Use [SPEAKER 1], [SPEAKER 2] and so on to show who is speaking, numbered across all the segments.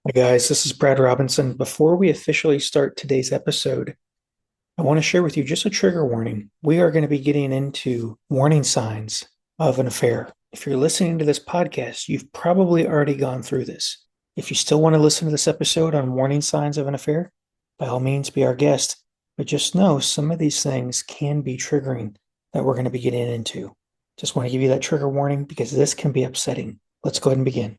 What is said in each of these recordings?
[SPEAKER 1] Hi, guys. This is Brad Robinson. Before we officially start today's episode, I want to share with you just a trigger warning. We are going to be getting into warning signs of an affair. If you're listening to this podcast, you've probably already gone through this. If you still want to listen to this episode on warning signs of an affair, by all means, be our guest. But just know some of these things can be triggering that we're going to be getting into. Just want to give you that trigger warning because this can be upsetting. Let's go ahead and begin.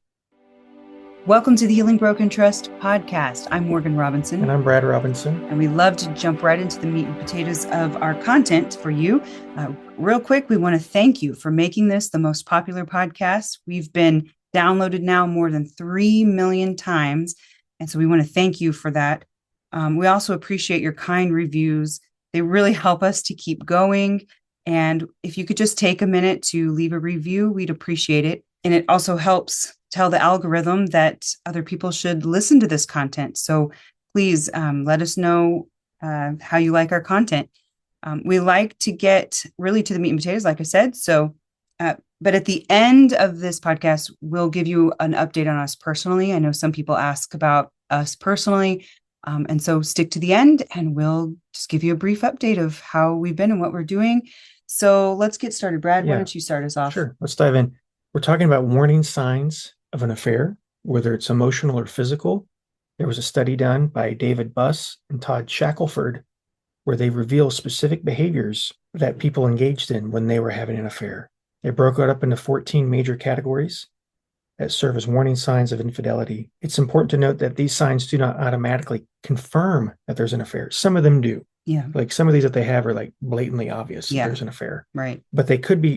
[SPEAKER 2] Welcome to the Healing Broken Trust podcast. I'm Morgan Robinson.
[SPEAKER 1] And I'm Brad Robinson.
[SPEAKER 2] And we love to jump right into the meat and potatoes of our content for you. Real quick, we want to thank you for making this the most popular podcast. We've been downloaded now more than 3 million times. And so we want to thank you for that. We also appreciate your kind reviews. They really help us to keep going. And if you could just take a minute to leave a review, we'd appreciate it. And it also helps tell the algorithm that other people should listen to this content. So please let us know how you like our content. We like to get really to the meat and potatoes, like I said. So, but at the end of this podcast, we'll give you an update on us personally. I know some people ask about us personally. And so stick to the end and we'll just give you a brief update of how we've been and what we're doing. So let's get started. Brad, why don't you start us off?
[SPEAKER 1] Sure. Let's dive in. We're talking about warning signs of an affair, whether it's emotional or physical. There was a study done by David Buss and Todd Shackelford where they reveal specific behaviors that people engaged in when they were having an affair. They broke it up into 14 major categories that serve as warning signs of infidelity. It's important to note that these signs do not automatically confirm that there's an affair. Some of them do.
[SPEAKER 2] Yeah.
[SPEAKER 1] Like some of these that they have are like blatantly obvious that there's an affair.
[SPEAKER 2] Right.
[SPEAKER 1] But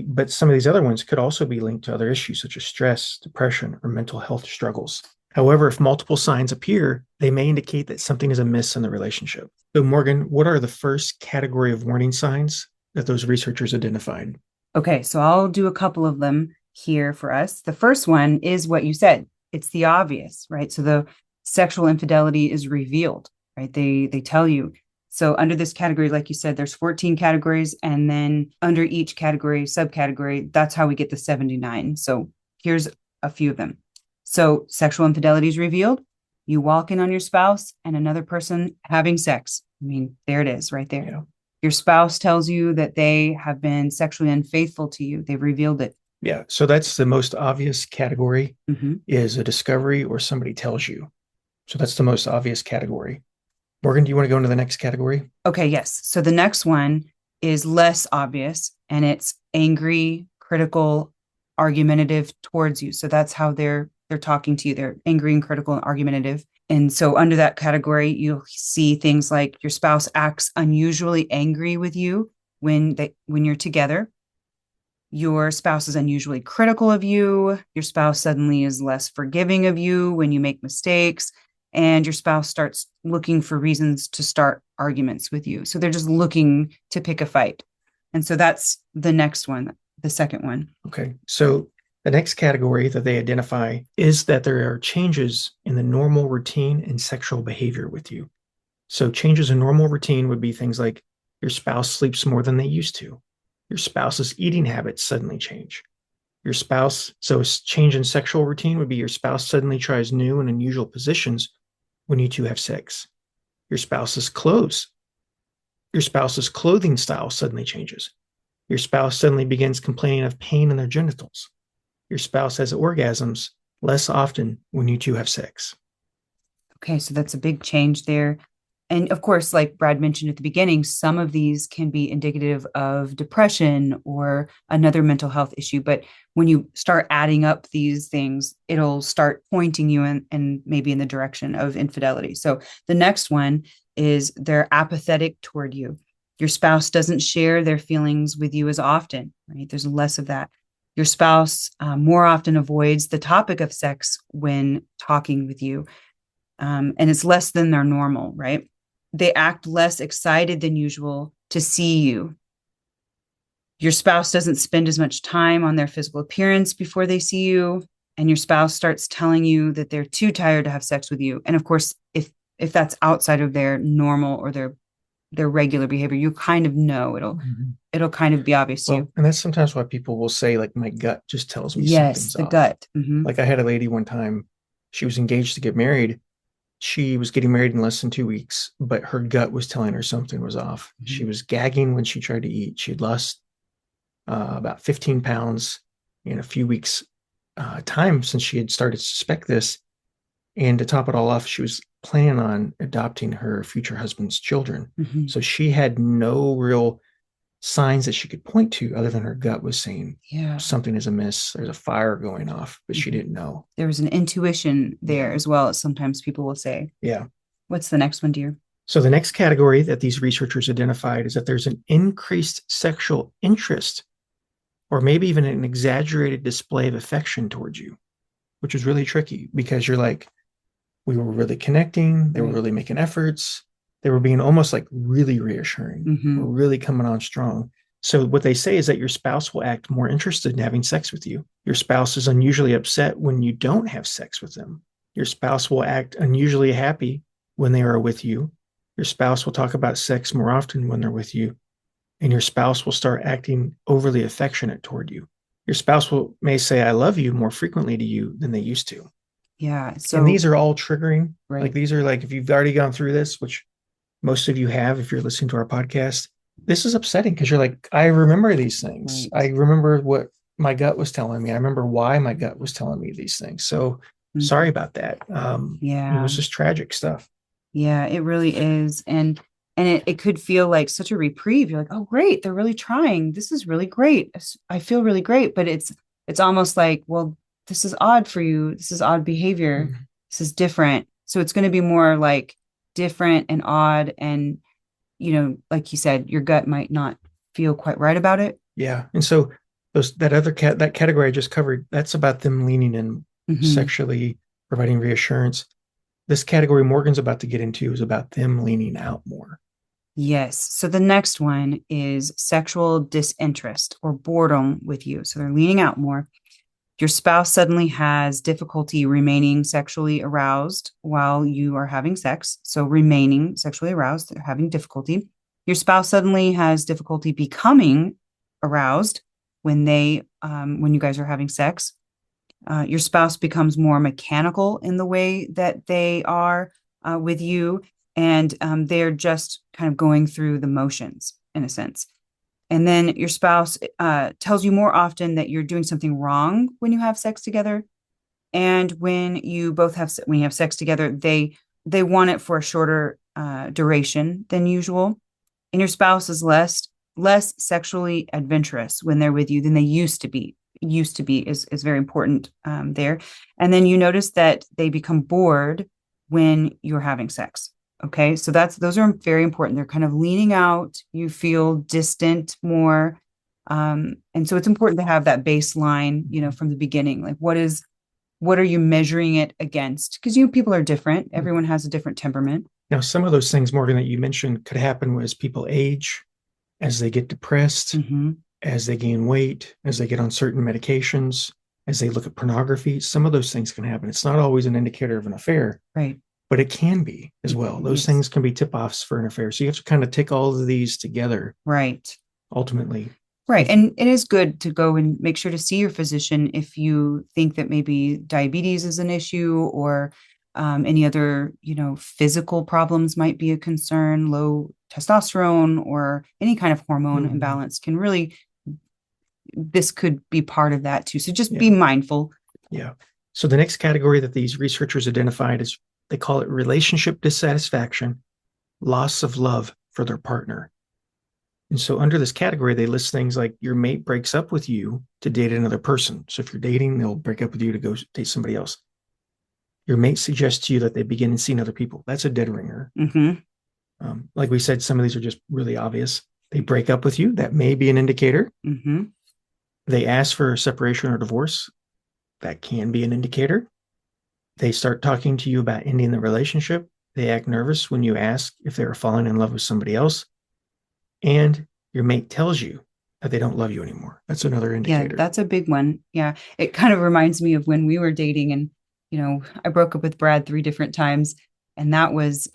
[SPEAKER 1] but some of these other ones could also be linked to other issues such as stress, depression, or mental health struggles. However, if multiple signs appear, they may indicate that something is amiss in the relationship. So Morgan, what are the first category of warning signs that those researchers identified?
[SPEAKER 2] Okay, so I'll do a couple of them here for us. The first one is what you said. It's the obvious, right? So the sexual infidelity is revealed, right? They tell you. So under this category, like you said, there's 14 categories. And then under each category, subcategory, that's how we get the 79. So here's a few of them. So sexual infidelity is revealed. You walk in on your spouse and another person having sex. I mean, there it is right there. Yeah. Your spouse tells you that they have been sexually unfaithful to you. They've revealed it.
[SPEAKER 1] Yeah. So that's the most obvious category is a discovery or somebody tells you. So that's the most obvious category. Morgan, do you want to go into the next category?
[SPEAKER 2] Okay, yes. So the next one is less obvious and it's angry, critical, argumentative towards you. So that's how they're talking to you. They're angry and critical and argumentative. And so under that category, you'll see things like your spouse acts unusually angry with you when you're together. Your spouse is unusually critical of you. Your spouse suddenly is less forgiving of you when you make mistakes. And your spouse starts looking for reasons to start arguments with you. So they're just looking to pick a fight. And so that's the next one, the second one.
[SPEAKER 1] Okay. So the next category that they identify is that there are changes in the normal routine and sexual behavior with you. So changes in normal routine would be things like your spouse sleeps more than they used to. Your spouse's eating habits suddenly change. So a change in sexual routine would be your spouse suddenly tries new and unusual positions when you two have sex. Your spouse's clothing style suddenly changes. Your spouse suddenly begins complaining of pain in their genitals. Your spouse has orgasms less often when you two have sex.
[SPEAKER 2] Okay, so that's a big change there. And of course, like Brad mentioned at the beginning, some of these can be indicative of depression or another mental health issue. But when you start adding up these things, it'll start pointing you in maybe in the direction of infidelity. So the next one is they're apathetic toward you. Your spouse doesn't share their feelings with you as often, right? There's less of that. Your spouse more often avoids the topic of sex when talking with you. And it's less than their normal, right? They act less excited than usual to see you. Your spouse doesn't spend as much time on their physical appearance before they see you. And your spouse starts telling you that they're too tired to have sex with you. And of course, if that's outside of their normal or their regular behavior, you kind of know it'll kind of be obvious to you.
[SPEAKER 1] And that's sometimes why people will say, like, my gut just tells me
[SPEAKER 2] yes,
[SPEAKER 1] something's
[SPEAKER 2] the
[SPEAKER 1] off.
[SPEAKER 2] gut.
[SPEAKER 1] Like I had a lady one time, she was engaged to get married. She was getting married in less than 2 weeks, but her gut was telling her something was off. She
[SPEAKER 2] Mhm.
[SPEAKER 1] was gagging when she tried to eat. She'd lost about 15 pounds in a few weeks' time since she had started to suspect this. And to top it all off, she was planning on adopting her future husband's children.
[SPEAKER 2] Mhm.
[SPEAKER 1] So she had no real signs that she could point to other than her gut was saying
[SPEAKER 2] Yeah.
[SPEAKER 1] something is amiss. There's a fire going off, but she
[SPEAKER 2] Mhm.
[SPEAKER 1] didn't know.
[SPEAKER 2] There was an intuition there
[SPEAKER 1] Yeah.
[SPEAKER 2] as well, as sometimes people will say.
[SPEAKER 1] Yeah.
[SPEAKER 2] What's the next one, dear?
[SPEAKER 1] So the next category that these researchers identified is that there's an increased sexual interest or maybe even an exaggerated display of affection towards you, which is really tricky because you're like, we were really connecting, they were
[SPEAKER 2] Right.
[SPEAKER 1] really making efforts, they were being almost like really reassuring, or
[SPEAKER 2] Mm-hmm.
[SPEAKER 1] really coming on strong. So what they say is that your spouse will act more interested in having sex with you. Your spouse is unusually upset when you don't have sex with them. Your spouse will act unusually happy when they are with you. Your spouse will talk about sex more often when they're with you, and your spouse will start acting overly affectionate toward you. Your spouse will may say I love you more frequently to you than they used to.
[SPEAKER 2] Yeah.
[SPEAKER 1] And
[SPEAKER 2] So,
[SPEAKER 1] these are all triggering. Like
[SPEAKER 2] right.
[SPEAKER 1] these are like if you've already gone through this, which most of you have if you're listening to our podcast, this is upsetting because you're like, I remember these things. I
[SPEAKER 2] Right.
[SPEAKER 1] remember what my gut was telling me. I remember why my gut was telling me these things. So sorry
[SPEAKER 2] Mhm.
[SPEAKER 1] about that.
[SPEAKER 2] Yeah.
[SPEAKER 1] It's just tragic stuff.
[SPEAKER 2] Yeah, it really is. And it could feel like such a reprieve. You're like, oh, great, they're really trying. This is really great. I feel really great. But it's almost like, well, this is odd for you. This is odd behavior.
[SPEAKER 1] Mhm.
[SPEAKER 2] This is different. So it's going to be more like different and odd. And, like you said, your gut might not feel quite right about it.
[SPEAKER 1] Yeah. And so that category I just covered, that's about them leaning in
[SPEAKER 2] Hmm.
[SPEAKER 1] sexually, providing reassurance. This category Morgan's about to get into is about them leaning out more.
[SPEAKER 2] Yes. So the next one is sexual disinterest or boredom with you. So they're leaning out more. Your spouse suddenly has difficulty remaining sexually aroused while you are having sex. So remaining sexually aroused, they're having difficulty. Your spouse suddenly has difficulty becoming aroused when you guys are having sex. Your spouse becomes more mechanical in the way that they are with you, and they're just kind of going through the motions in a sense. And then your spouse tells you more often that you're doing something wrong when you have sex together. And when you have sex together, they want it for a shorter duration than usual. And your spouse is less sexually adventurous when they're with you than they used to be. Used to be is very important there. And then you notice that they become bored when you're having sex. Okay, so those are very important. They're kind of leaning out. You feel distant more, and so it's important to have that baseline, from the beginning. Like, what are you measuring it against? Because people are different. Everyone has a different temperament.
[SPEAKER 1] Now, some of those things, Morgan, that you mentioned could happen as people age, as they get depressed,
[SPEAKER 2] Mm-hmm.
[SPEAKER 1] as they gain weight, as they get on certain medications, as they look at pornography. Some of those things can happen. It's not always an indicator of an affair,
[SPEAKER 2] Right.
[SPEAKER 1] but it can be as well. Those
[SPEAKER 2] Yes.
[SPEAKER 1] things can be tip offs for an affair. So you have to kind of take all of these together
[SPEAKER 2] Right.
[SPEAKER 1] ultimately.
[SPEAKER 2] Right. And it is good to go and make sure to see your physician if you think that maybe diabetes is an issue or any other, physical problems might be a concern. Low testosterone or any kind of hormone
[SPEAKER 1] Mhm.
[SPEAKER 2] imbalance this could be part of that too. So just be
[SPEAKER 1] Yeah.
[SPEAKER 2] mindful.
[SPEAKER 1] Yeah. So the next category that these researchers identified is they call it relationship dissatisfaction, loss of love for their partner. And so under this category, they list things like your mate breaks up with you to date another person. So if you're dating, they'll break up with you to go date somebody else. Your mate suggests to you that they begin seeing other people. That's a dead ringer.
[SPEAKER 2] Mm-hmm.
[SPEAKER 1] Like we said, some of these are just really obvious. They break up with you. That may be an indicator.
[SPEAKER 2] Mm-hmm.
[SPEAKER 1] They ask for a separation or divorce. That can be an indicator. They start talking to you about ending the relationship. They act nervous when you ask if they are falling in love with somebody else. And your mate tells you that they don't love you anymore. That's another
[SPEAKER 2] Yeah,
[SPEAKER 1] indicator.
[SPEAKER 2] that's a big one. Yeah. It kind of reminds me of when we were dating and, I broke up with Brad 3 different times. And that was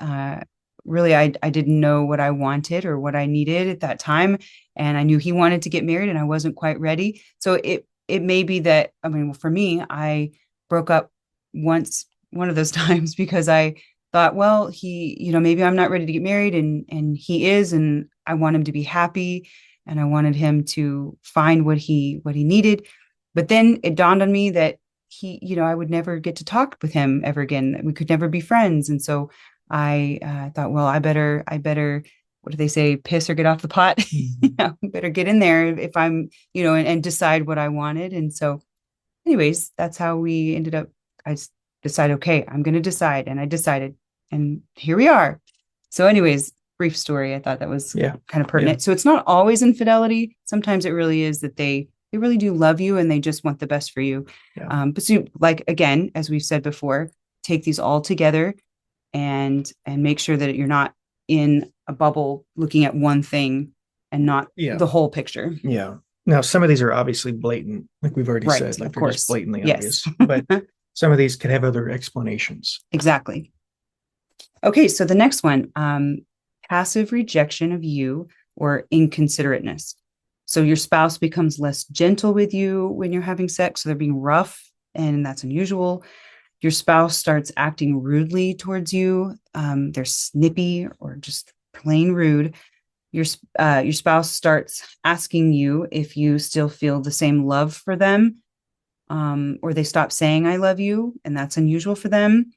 [SPEAKER 2] really, I didn't know what I wanted or what I needed at that time. And I knew he wanted to get married and I wasn't quite ready. So it may be that, I mean, well, for me, I broke up once one of those times because I thought, well, maybe I'm not ready to get married and he is, and I want him to be happy and I wanted him to find what he needed. But then it dawned on me that I would never get to talk with him ever again. We could never be friends. And so I thought, well, I better, what do they say, piss or get off the pot? Better get in there if I'm, and decide what I wanted. And so, anyways, that's how we ended up. I decided, okay, I'm going to decide. And I decided, and here we are. So, anyways, brief story. I thought that was kind of pertinent.
[SPEAKER 1] Yeah.
[SPEAKER 2] So it's not always infidelity. Sometimes it really is that they really do love you and they just want the best for you.
[SPEAKER 1] Yeah.
[SPEAKER 2] But so, like, again, as we've said before, take these all together and make sure that you're not in a bubble looking at one thing and not the whole picture.
[SPEAKER 1] Yeah. Now, some of these are obviously blatant, like we've already said, like they're just blatantly obvious. But some of these could have other explanations.
[SPEAKER 2] Exactly. Okay, so the next one, passive rejection of you or inconsiderateness. So your spouse becomes less gentle with you when you're having sex. So they're being rough, and that's unusual. Your spouse starts acting rudely towards you. They're snippy or just plain rude. Your spouse starts asking you if you still feel the same love for them, or they stop saying "I love you," and that's unusual for them.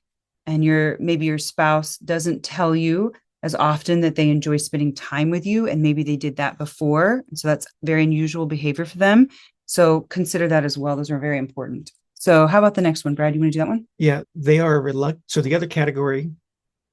[SPEAKER 2] And maybe your spouse doesn't tell you as often that they enjoy spending time with you, and maybe they did that before, so that's very unusual behavior for them. So consider that as well. Those are very important. So how about the next one, Brad? You want to do that one?
[SPEAKER 1] Yeah, they are reluctant. So the other category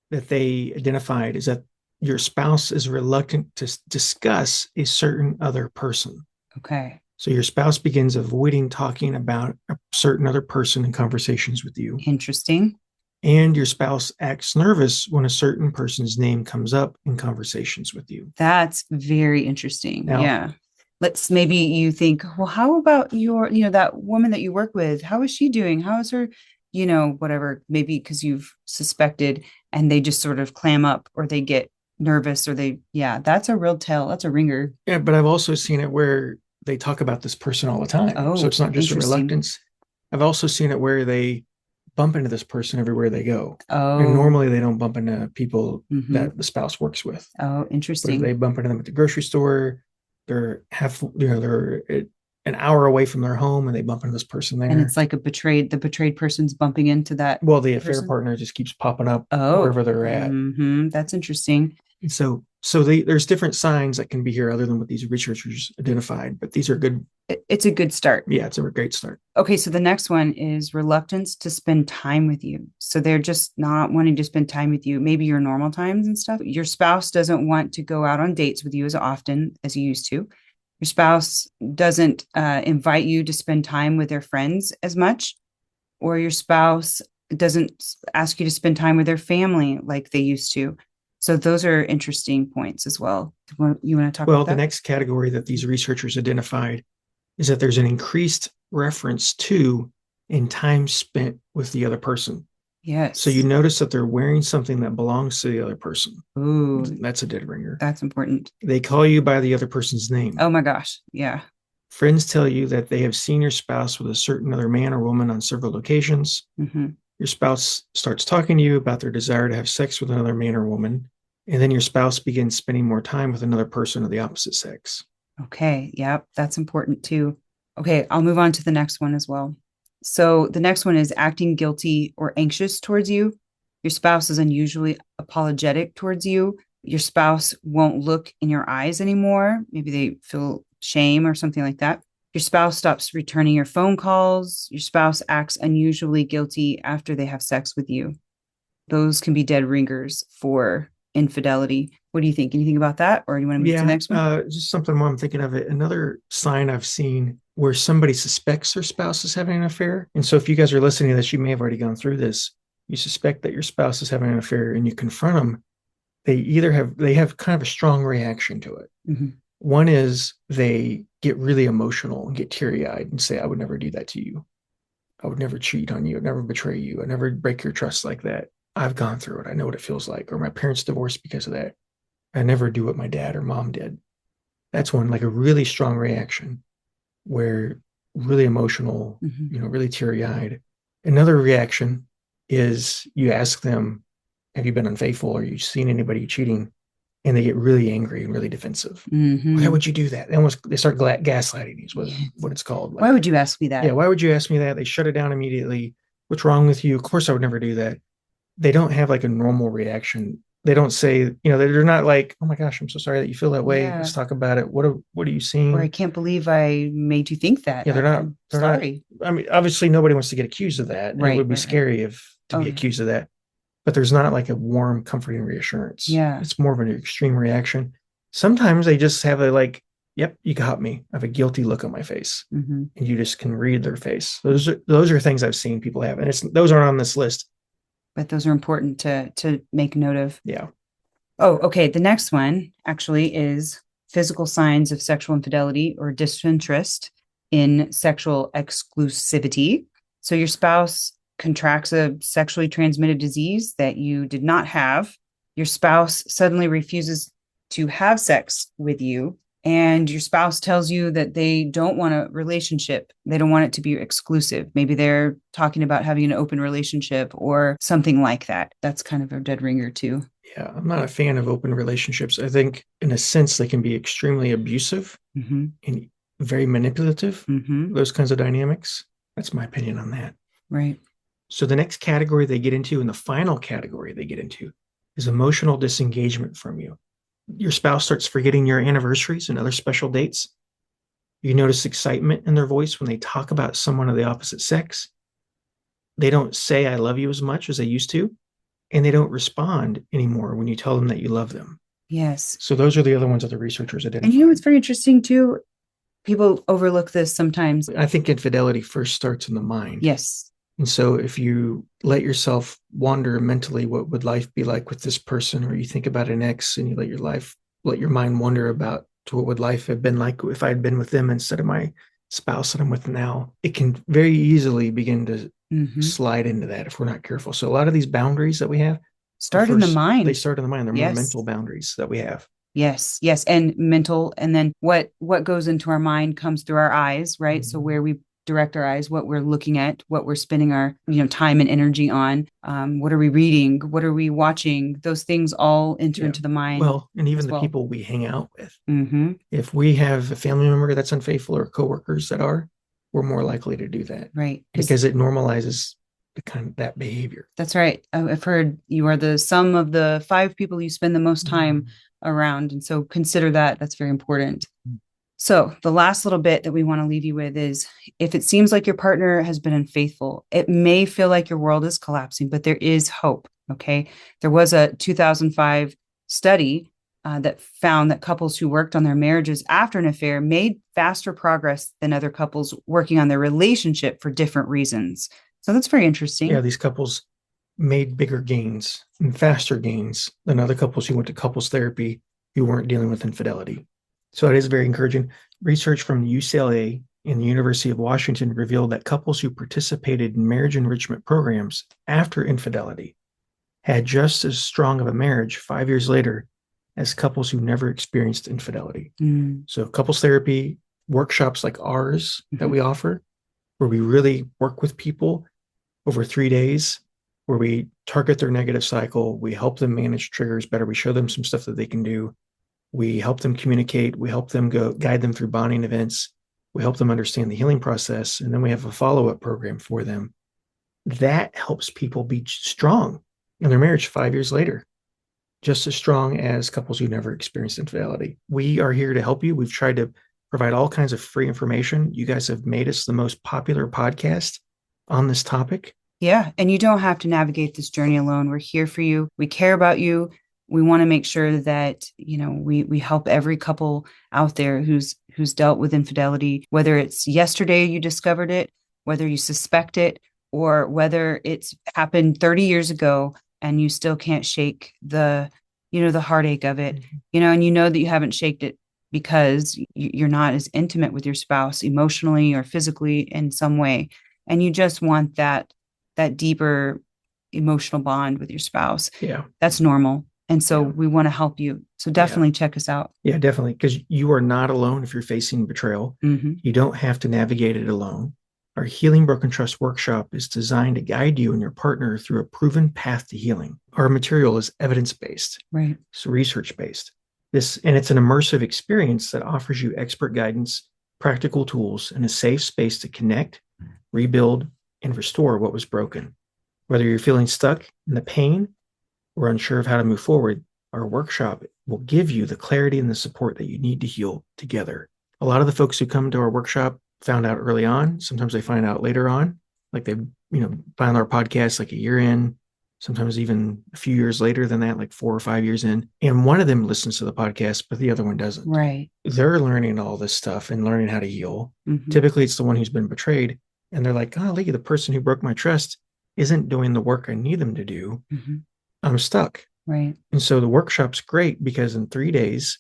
[SPEAKER 1] that they identified is that your spouse is reluctant to discuss a certain other person.
[SPEAKER 2] Okay.
[SPEAKER 1] So your spouse begins avoiding talking about a certain other person in conversations with you.
[SPEAKER 2] Interesting.
[SPEAKER 1] And your spouse acts nervous when a certain person's name comes up in conversations with you.
[SPEAKER 2] That's very interesting.
[SPEAKER 1] Now,
[SPEAKER 2] yeah. Maybe you think, well, how about that woman that you work with? How is she doing? How is her, whatever, maybe because you've suspected and they just sort of clam up or they get nervous or that's a real tell. That's a ringer.
[SPEAKER 1] Yeah, but I've also seen it where they talk about this person all the time.
[SPEAKER 2] Oh,
[SPEAKER 1] so it's not just a reluctance. I've also seen it where they bump into this person everywhere they go.
[SPEAKER 2] Oh.
[SPEAKER 1] And normally they don't bump into people that the spouse works with.
[SPEAKER 2] Oh, interesting.
[SPEAKER 1] But they bump into them at the grocery store. They're they're an hour away from their home and they bump into this person there.
[SPEAKER 2] And it's like the betrayed person's bumping into that.
[SPEAKER 1] Well, the affair partner just keeps popping up wherever they're at.
[SPEAKER 2] That's interesting.
[SPEAKER 1] So there's different signs that can be here other than what these researchers identified, but these are good.
[SPEAKER 2] It's a good start.
[SPEAKER 1] Yeah, it's a great start.
[SPEAKER 2] Okay, so the next one is reluctance to spend time with you. So they're just not wanting to spend time with you, maybe your normal times and stuff. Your spouse doesn't want to go out on dates with you as often as you used to. Your spouse doesn't invite you to spend time with their friends as much, or your spouse doesn't ask you to spend time with their family like they used to. So those are interesting points as well. You want to talk about that?
[SPEAKER 1] Well, the next category that these researchers identified is that there's an increased reference to and time spent with the other person.
[SPEAKER 2] Yes.
[SPEAKER 1] So you notice that they're wearing something that belongs to the other person.
[SPEAKER 2] Ooh.
[SPEAKER 1] That's a dead ringer.
[SPEAKER 2] That's important.
[SPEAKER 1] They call you by the other person's name.
[SPEAKER 2] Oh my gosh. Yeah.
[SPEAKER 1] Friends tell you that they have seen your spouse with a certain other man or woman on several occasions. Your spouse starts talking to you about their desire to have sex with another man or woman. And then your spouse begins spending more time with another person of the opposite sex.
[SPEAKER 2] Okay. Yep. That's important too. Okay. I'll move on to the next one as well. So the next one is acting guilty or anxious towards you. Your spouse is unusually apologetic towards you. Your spouse won't look in your eyes anymore. Maybe they feel shame or something like that. Your spouse stops returning your phone calls. Your spouse acts unusually guilty after they have sex with you. Those can be dead ringers for infidelity. What do you think? Anything about that? Or do you want to move to the next one?
[SPEAKER 1] Just something more I'm thinking of it. Another sign I've seen where somebody suspects their spouse is having an affair. And so if you guys are listening to this, you may have already gone through this. You suspect that your spouse is having an affair and you confront them. They have kind of a strong reaction to it. One is they get really emotional and get teary-eyed and say, I would never do that to you. I would never cheat on you. I'd never betray you. I'd never break your trust like that. I've gone through it. I know what it feels like. Or my parents divorced because of that. I never do what my dad or mom did. That's one, like a really strong reaction where really emotional, really teary-eyed. Another reaction is you ask them, have you been unfaithful or you seen anybody cheating? And they get really angry and really defensive. Why
[SPEAKER 2] Mm-hmm.
[SPEAKER 1] would you do that? They start gaslighting is what it's called.
[SPEAKER 2] Why
[SPEAKER 1] Like,
[SPEAKER 2] would you ask me
[SPEAKER 1] yeah,
[SPEAKER 2] that?
[SPEAKER 1] why would you ask me that? They shut it down immediately. What's wrong with you? Of course, I would never do that. They don't have like a normal reaction. They don't say, they're not like, oh my gosh, I'm so sorry that you feel that way.
[SPEAKER 2] Yeah.
[SPEAKER 1] Let's talk about it. What are you
[SPEAKER 2] Or I
[SPEAKER 1] seeing?
[SPEAKER 2] can't believe I made you think that.
[SPEAKER 1] Yeah,
[SPEAKER 2] I'm
[SPEAKER 1] they're not,
[SPEAKER 2] sorry.
[SPEAKER 1] I mean, obviously nobody wants to get accused of that. It
[SPEAKER 2] Right,
[SPEAKER 1] would be
[SPEAKER 2] right, right.
[SPEAKER 1] scary if to
[SPEAKER 2] Oh
[SPEAKER 1] be
[SPEAKER 2] yeah.
[SPEAKER 1] accused of that, but there's not like a warm, comforting reassurance.
[SPEAKER 2] Yeah.
[SPEAKER 1] It's more of an extreme reaction. Sometimes they just have a like, yep, you got me. I have a guilty look on my face.
[SPEAKER 2] Mm-hmm.
[SPEAKER 1] And you just can read their face. Those are things I've seen people have. And those aren't on this list.
[SPEAKER 2] But those are important to make note of.
[SPEAKER 1] Yeah.
[SPEAKER 2] Oh, okay. The next one actually is physical signs of sexual infidelity or disinterest in sexual exclusivity. So your spouse contracts a sexually transmitted disease that you did not have. Your spouse suddenly refuses to have sex with you. And your spouse tells you that they don't want a relationship. They don't want it to be exclusive. Maybe they're talking about having an open relationship or something like that. That's kind of a dead ringer, too.
[SPEAKER 1] Yeah. I'm not a fan of open relationships. I think, in a sense, they can be extremely abusive
[SPEAKER 2] Mm-hmm.
[SPEAKER 1] and very manipulative,
[SPEAKER 2] Mm-hmm.
[SPEAKER 1] those kinds of dynamics. That's my opinion on that.
[SPEAKER 2] Right.
[SPEAKER 1] So the next category they get into, and the final category they get into, is emotional disengagement from you. Your spouse starts forgetting your anniversaries and other special dates. You notice excitement in their voice when they talk about someone of the opposite sex. They don't say, I love you as much as they used to, and they don't respond anymore when you tell them that you love them.
[SPEAKER 2] Yes.
[SPEAKER 1] So those are the other ones that the researchers
[SPEAKER 2] And you know
[SPEAKER 1] identified.
[SPEAKER 2] what's very interesting too? People overlook this sometimes.
[SPEAKER 1] I think infidelity first starts in the mind.
[SPEAKER 2] Yes.
[SPEAKER 1] And so if you let yourself wander mentally, what would life be like with this person? Or you think about an ex and you let your mind wander about to what would life have been like if I had been with them instead of my spouse that I'm with now. It can very easily begin to
[SPEAKER 2] Mm-hmm.
[SPEAKER 1] slide into that if we're not careful. So a lot of these boundaries that we have
[SPEAKER 2] Start in the
[SPEAKER 1] they
[SPEAKER 2] mind.
[SPEAKER 1] start in the mind. They're more
[SPEAKER 2] Yes.
[SPEAKER 1] mental boundaries that we have.
[SPEAKER 2] Yes, yes, and mental, and then what goes into our mind comes through our eyes, right? So where we direct our eyes, what we're looking at, what we're spending our time and energy on, what are we reading, what are we watching? Those things all enter
[SPEAKER 1] Yeah.
[SPEAKER 2] into the mind.
[SPEAKER 1] Well, and even
[SPEAKER 2] as
[SPEAKER 1] the
[SPEAKER 2] well.
[SPEAKER 1] people we hang out with.
[SPEAKER 2] Mm-hmm.
[SPEAKER 1] If we have a family member that's unfaithful or coworkers that are, we're more likely to do that
[SPEAKER 2] Right,
[SPEAKER 1] because it normalizes the kind of that behavior.
[SPEAKER 2] that's right. I've heard you are the sum of the 5 people you spend the most time around, and so consider that. That's very important. So, the last little bit that we want to leave you with is if it seems like your partner has been unfaithful, it may feel like your world is collapsing, but there is hope. Okay. There was a 2005 study that found that couples who worked on their marriages after an affair made faster progress than other couples working on their relationship for different reasons. So, that's very interesting.
[SPEAKER 1] Yeah, these couples made bigger gains and faster gains than other couples who went to couples therapy who weren't dealing with infidelity. So it is very encouraging. Research from UCLA and the University of Washington revealed that couples who participated in marriage enrichment programs after infidelity had just as strong of a marriage 5 years later as couples who never experienced infidelity. So couples therapy workshops like ours that we offer, where we really work with people over 3 days, where we target their negative cycle, we help them manage triggers better, we show them some stuff that they can do. We help them communicate. We help them guide them through bonding events. We help them understand the healing process. And then we have a follow-up program for them. That helps people be strong in their marriage 5 years later, just as strong as couples who never experienced infidelity. We are here to help you. We've tried to provide all kinds of free information. You guys have made us the most popular podcast on this topic.
[SPEAKER 2] Yeah. And you don't have to navigate this journey alone. We're here for you. We care about you. We want to make sure that, we help every couple out there who's dealt with infidelity, whether it's yesterday you discovered it, whether you suspect it, or whether it's happened 30 years ago and you still can't shake the heartache of it, and that you haven't shaked it because you're not as intimate with your spouse emotionally or physically in some way. And you just want that deeper emotional bond with your spouse.
[SPEAKER 1] Yeah.
[SPEAKER 2] That's normal. And so we want to help you. So definitely check us out.
[SPEAKER 1] Yeah, definitely. Because you are not alone if you're facing betrayal. You don't have to navigate it alone. Our Healing Broken Trust workshop is designed to guide you and your partner through a proven path to healing. Our material is evidence-based.
[SPEAKER 2] Right.
[SPEAKER 1] It's research-based. And it's an immersive experience that offers you expert guidance, practical tools, and a safe space to connect, rebuild, and restore what was broken. Whether you're feeling stuck in the pain or unsure of how to move forward, our workshop will give you the clarity and the support that you need to heal together. A lot of the folks who come to our workshop found out early on. Sometimes they find out later on, like they, find our podcast like a year in, sometimes even a few years later than that, like 4 or 5 years in. And one of them listens to the podcast, but the other one doesn't.
[SPEAKER 2] Right.
[SPEAKER 1] They're learning all this stuff and learning how to heal.
[SPEAKER 2] Mm-hmm.
[SPEAKER 1] Typically, it's the one who's been betrayed. And they're like, golly, the person who broke my trust isn't doing the work I need them to do.
[SPEAKER 2] Mm-hmm.
[SPEAKER 1] I'm stuck.
[SPEAKER 2] Right.
[SPEAKER 1] And so the workshop's great because in 3 days,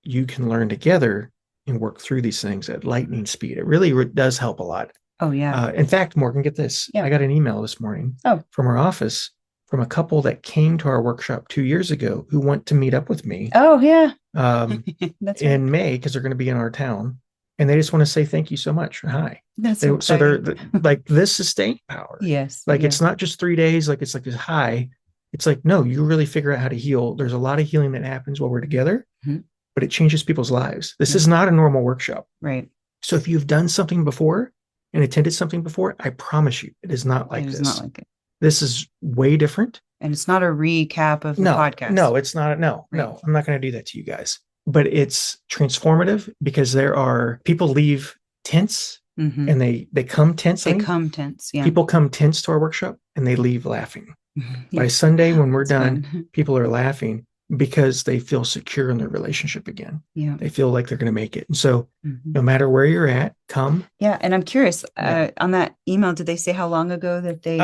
[SPEAKER 1] you can learn together and work through these things at lightning speed. It really does help a lot.
[SPEAKER 2] Oh, yeah.
[SPEAKER 1] In fact, Morgan, get this.
[SPEAKER 2] Yeah.
[SPEAKER 1] I got an email this morning from our office from a couple that came to our workshop 2 years ago who want to meet up with me.
[SPEAKER 2] Oh, yeah.
[SPEAKER 1] That's in May because they're going to be in our town. And they just want to say thank you so much. Hi.
[SPEAKER 2] So
[SPEAKER 1] they're like, this is staying power.
[SPEAKER 2] Yes.
[SPEAKER 1] Like, it's not just 3 days. Like, it's like this high. It's like, no, you really figure out how to heal. There's a lot of healing that happens while we're together, but it changes people's lives. This is not a normal workshop.
[SPEAKER 2] Right.
[SPEAKER 1] So if you've done something before and attended something before, I promise you, it is not like this. It is not like it. This is way different.
[SPEAKER 2] And it's not a recap of the podcast.
[SPEAKER 1] No, it's not. No, I'm not going to do that to you guys. But it's transformative because there are people leave tense and they come tensely.
[SPEAKER 2] They come tense. Yeah.
[SPEAKER 1] People come tense to our workshop and they leave laughing. Yeah. By Sunday, when we're done, people are laughing because they feel secure in their relationship again. Yeah. They feel like they're going to make it. And so no matter where you're at, come.
[SPEAKER 2] Yeah. And I'm curious, on that email, did they say how long ago that they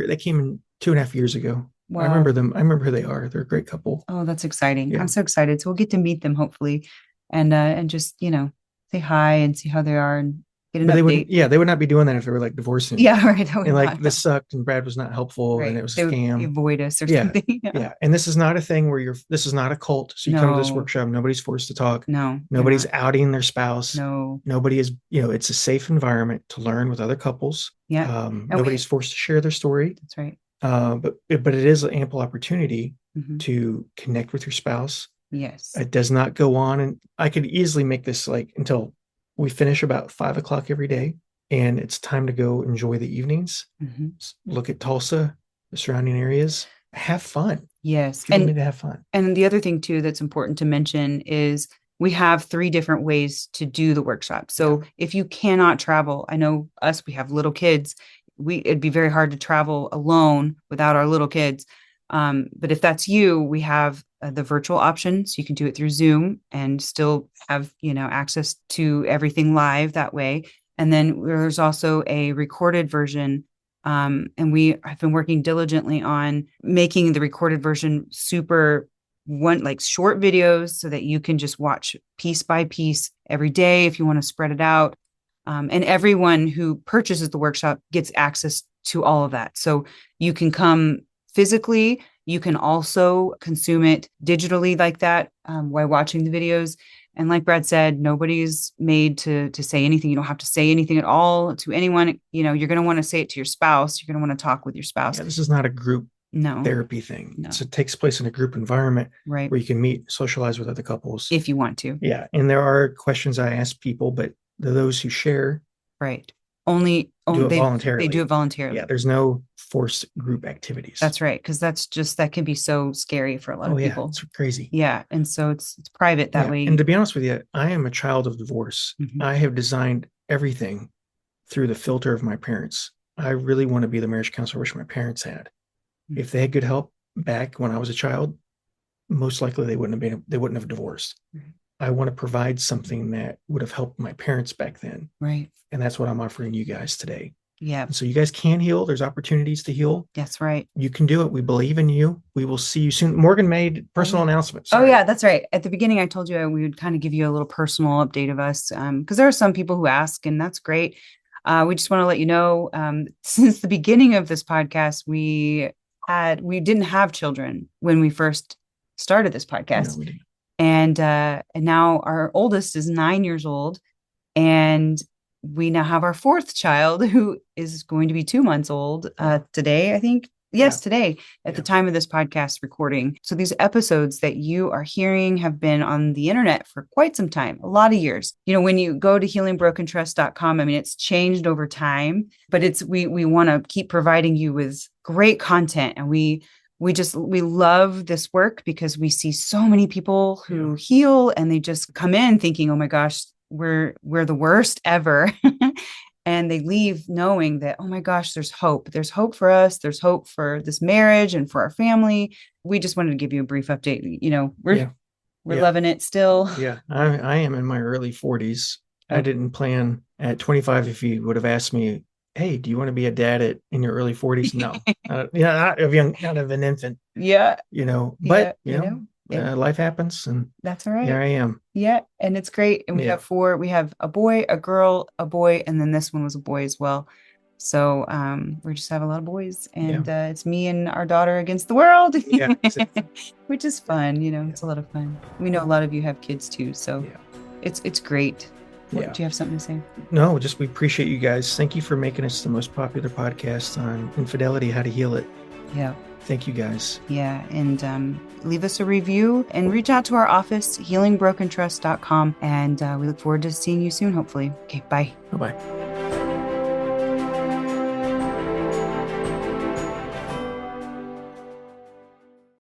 [SPEAKER 1] they came in 2.5 years ago. Wow. I remember them. I remember who they are. They're a great couple.
[SPEAKER 2] Oh, that's exciting. Yeah. I'm so excited. So we'll get to meet them hopefully and just, say hi and see how they are and get an update.
[SPEAKER 1] They would not be doing that if they were like divorcing.
[SPEAKER 2] Yeah, right.
[SPEAKER 1] And like this sucked and Brad was not helpful and it was a scam.
[SPEAKER 2] Avoid us or something.
[SPEAKER 1] Yeah. And this is not a thing where this is not a cult. So you come to this workshop, nobody's forced to talk.
[SPEAKER 2] No.
[SPEAKER 1] Nobody's outing their spouse.
[SPEAKER 2] No.
[SPEAKER 1] Nobody is, it's a safe environment to learn with other couples.
[SPEAKER 2] Yeah.
[SPEAKER 1] Nobody's forced to share their story.
[SPEAKER 2] That's right.
[SPEAKER 1] But it is an ample opportunity to connect with your spouse.
[SPEAKER 2] Yes.
[SPEAKER 1] It does not go on. And I could easily make this like until we finish about 5 o'clock every day. And it's time to go enjoy the evenings. Look at Tulsa, the surrounding areas. Have fun.
[SPEAKER 2] Yes.
[SPEAKER 1] People need to have fun.
[SPEAKER 2] And the other thing too that's important to mention is we have 3 different ways to do the workshop. So if you cannot travel, I know we have little kids. It'd be very hard to travel alone without our little kids. But if that's you, we have the virtual option. So you can do it through Zoom and still have, access to everything live that way. And then there's also a recorded version. And we have been working diligently on making the recorded version short videos so that you can just watch piece by piece every day if you want to spread it out. And everyone who purchases the workshop gets access to all of that. So you can come physically. You can also consume it digitally like that while watching the videos. And like Brad said, nobody's made to say anything. You don't have to say anything at all to anyone. You're going to want to say it to your spouse. You're going to want to talk with your spouse.
[SPEAKER 1] Yeah, this is not a group therapy thing. No. So it takes place in a group environment where you can meet, socialize with other couples.
[SPEAKER 2] If you want to.
[SPEAKER 1] Yeah. And there are questions I ask people, but those who share.
[SPEAKER 2] Right. Only
[SPEAKER 1] do it voluntarily.
[SPEAKER 2] They do it voluntarily.
[SPEAKER 1] Yeah. There's no forced group activities.
[SPEAKER 2] That's right. Because that can be so scary for a lot of people.
[SPEAKER 1] It's crazy.
[SPEAKER 2] Yeah. And so it's private that way.
[SPEAKER 1] And to be honest with you, I am a child of divorce. I have designed everything through the filter of my parents. I really want to be the marriage counselor I wish my parents had. If they had good help back when I was a child, most likely they wouldn't have divorced. I want to provide something that would have helped my parents back then.
[SPEAKER 2] Right.
[SPEAKER 1] And that's what I'm offering you guys today.
[SPEAKER 2] Yeah.
[SPEAKER 1] And so you guys can heal. There's opportunities to heal.
[SPEAKER 2] That's right.
[SPEAKER 1] You can do it. We believe in you. We will see you soon. Morgan made personal announcements.
[SPEAKER 2] Oh, yeah, that's right. At the beginning, I told you we would kind of give you a little personal update of us because there are some people who ask, and that's great. We just want to let you know, since the beginning of this podcast, we didn't have children when we first started this podcast.
[SPEAKER 1] No, we didn't.
[SPEAKER 2] And now our oldest is 9 years old, and we now have our fourth child, who is going to be 2 months old today, I think. Yes, today, at the time of this podcast recording. So these episodes that you are hearing have been on the internet for quite some time, a lot of years. When you go to healingbrokentrust.com, I mean, it's changed over time, but we want to keep providing you with great content. And we love this work because we see so many people who heal, and they just come in thinking, oh my gosh, we're the worst ever. And they leave knowing that, oh my gosh, there's hope. There's hope for us. There's hope for this marriage and for our family. We just wanted to give you a brief update. We're loving it still.
[SPEAKER 1] Yeah, I am in my early 40s. I didn't plan at 25. If you would have asked me, hey, do you want to be a dad in your early 40s? No, not of an infant.
[SPEAKER 2] Yeah.
[SPEAKER 1] But life happens, and
[SPEAKER 2] that's all right.
[SPEAKER 1] Here I am.
[SPEAKER 2] Yeah. And it's great. And we have 4, we have a boy, a girl, a boy, and then this one was a boy as well. So we just have a lot of boys, and it's me and our daughter against the world, which is fun. It's a lot of fun. We know a lot of you have kids too, so it's great. Do you have something to say?
[SPEAKER 1] No, just we appreciate you guys. Thank you for making us the most popular podcast on infidelity, how to heal it.
[SPEAKER 2] Yeah.
[SPEAKER 1] Thank you guys.
[SPEAKER 2] Yeah. And leave us a review and reach out to our office, healingbrokentrust.com. And we look forward to seeing you soon, hopefully. Okay. Bye.
[SPEAKER 1] Bye-bye.